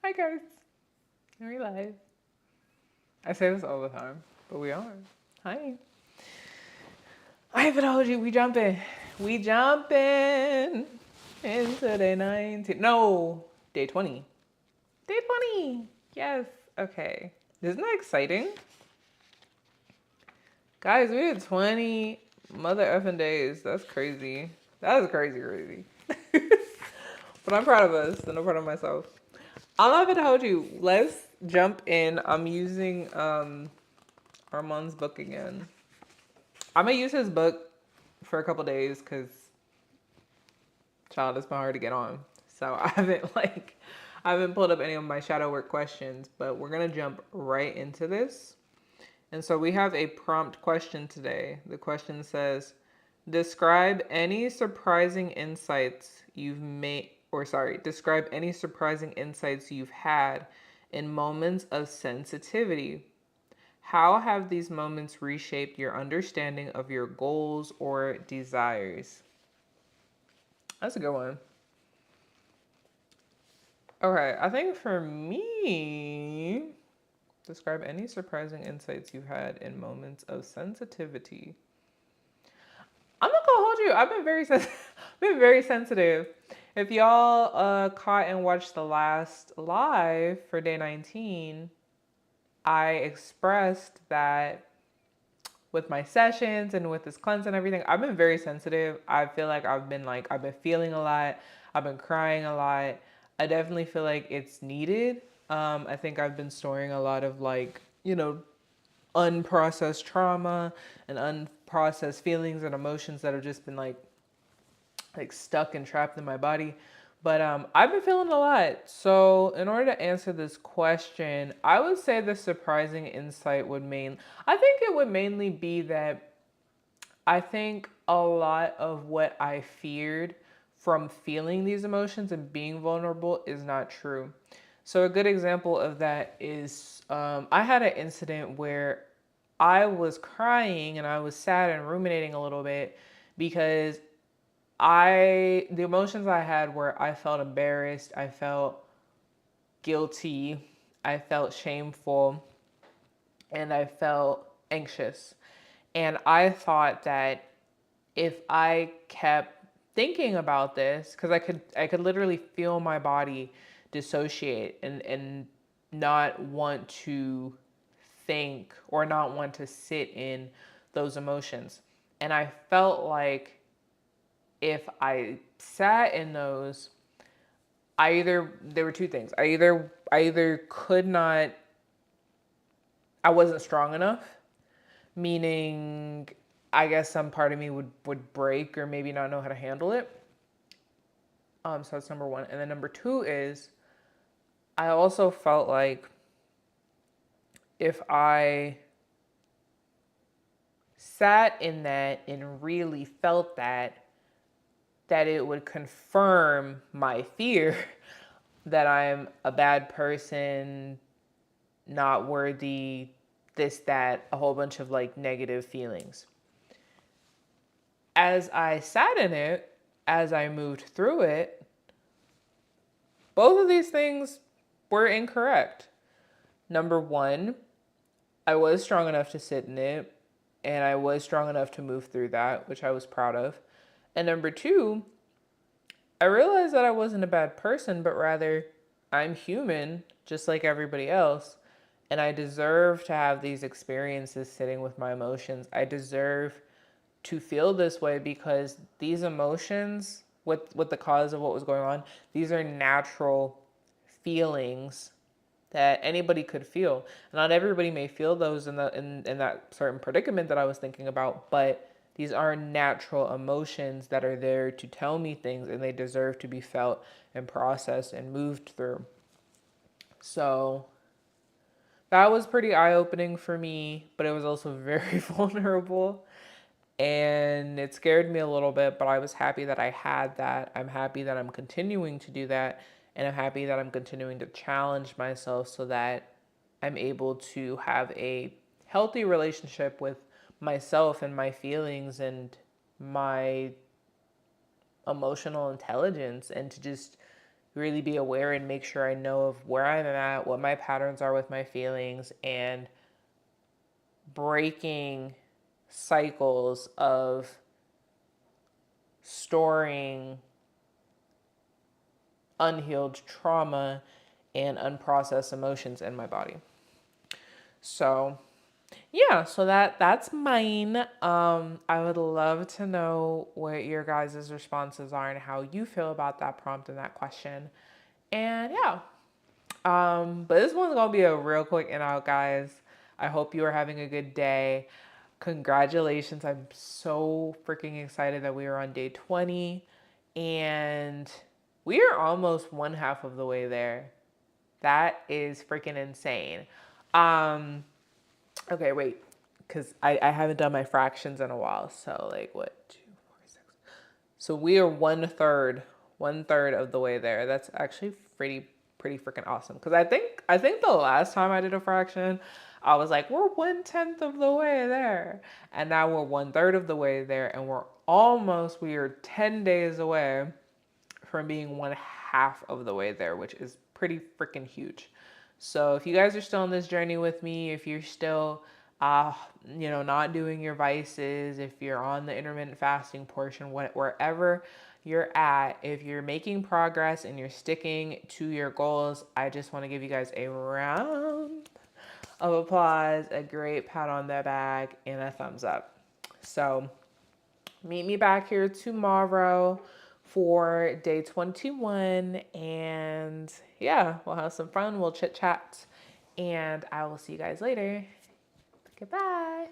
Hi guys. Are we live? I say this all the time, but we are. Hi. I haven't told you we jumping. We jumping into day 19. No, day 20. Day 20. Yes. Okay. Isn't that exciting? Guys, we did 20 mother effing days. That's crazy. That is crazy. But I'm proud of us and I'm proud of myself. I'm not gonna hold you. Let's jump in. I'm using Armand's book again. I'm gonna use his book for a couple days because child, it's been hard to get on. So I haven't pulled up any of my shadow work questions, but we're gonna jump right into this. And so we have a prompt question today. The question says, describe any surprising insights you've made, describe any surprising insights you've had in moments of sensitivity. How have these moments reshaped your understanding of your goals or desires? That's a good one. Okay, I think for me, describe any surprising insights you've had in moments of sensitivity. I'm not gonna hold you. I've been been very sensitive. If y'all caught and watched the last live for day 19, I expressed that with my sessions and with this cleanse and everything, I've been very sensitive. I feel like I've been feeling a lot. I've been crying a lot. I definitely feel like it's needed. I think I've been storing a lot of unprocessed trauma and unprocessed feelings and emotions that have just been like stuck and trapped in my body. But I've been feeling a lot. So in order to answer this question, I would say the surprising insight I think it would mainly be that I think a lot of what I feared from feeling these emotions and being vulnerable is not true. So a good example of that is I had an incident where I was crying and I was sad and ruminating a little bit because the emotions I had were I felt embarrassed, I felt guilty, I felt shameful, and I felt anxious. And I thought that if I kept thinking about this, because I could literally feel my body dissociate and not want to think or not want to sit in those emotions. And I felt like if I sat in those, there were two things. I either could not, I wasn't strong enough, meaning I guess some part of me would break or maybe not know how to handle it. So that's number one. And then number two is I also felt like if I sat in that and really felt that it would confirm my fear that I'm a bad person, not worthy, this, that, a whole bunch of like negative feelings. As I sat in it, as I moved through it, both of these things were incorrect. Number one, I was strong enough to sit in it, and I was strong enough to move through that, which I was proud of. And number two, I realized that I wasn't a bad person, but rather I'm human, just like everybody else. And I deserve to have these experiences sitting with my emotions. I deserve to feel this way because these emotions, with the cause of what was going on, these are natural feelings that anybody could feel. Not everybody may feel those in that certain predicament that I was thinking about, but these are natural emotions that are there to tell me things and they deserve to be felt and processed and moved through. So that was pretty eye-opening for me, but it was also very vulnerable and it scared me a little bit, but I was happy that I had that. I'm happy that I'm continuing to do that, and I'm happy that I'm continuing to challenge myself so that I'm able to have a healthy relationship with myself and my feelings and my emotional intelligence and to just really be aware and make sure I know of where I'm at, what my patterns are with my feelings, and breaking cycles of storing unhealed trauma and unprocessed emotions in my body. So yeah, so that's mine. I would love to know what your guys' responses are and how you feel about that prompt and that question. And yeah. But this one's gonna be a real quick in out, guys. I hope you are having a good day. Congratulations. I'm so freaking excited that we are on day 20 and we are almost one half of the way there. That is freaking insane. Um, okay, wait, because I haven't done my fractions in a while. So like what, 2, 4, 6. So we are one third of the way there. That's actually pretty freaking awesome. Because I think the last time I did a fraction, I was like, we're 1/10 of the way there, and now we're one third of the way there, and we are 10 days away from being one half of the way there, which is pretty freaking huge. So if you guys are still on this journey with me, if you're still, not doing your vices, if you're on the intermittent fasting portion, wherever you're at, if you're making progress and you're sticking to your goals, I just want to give you guys a round of applause, a great pat on the back, and a thumbs up. So meet me back here tomorrow for day 21. And yeah, we'll have some fun. We'll chit chat. And I will see you guys later. Goodbye.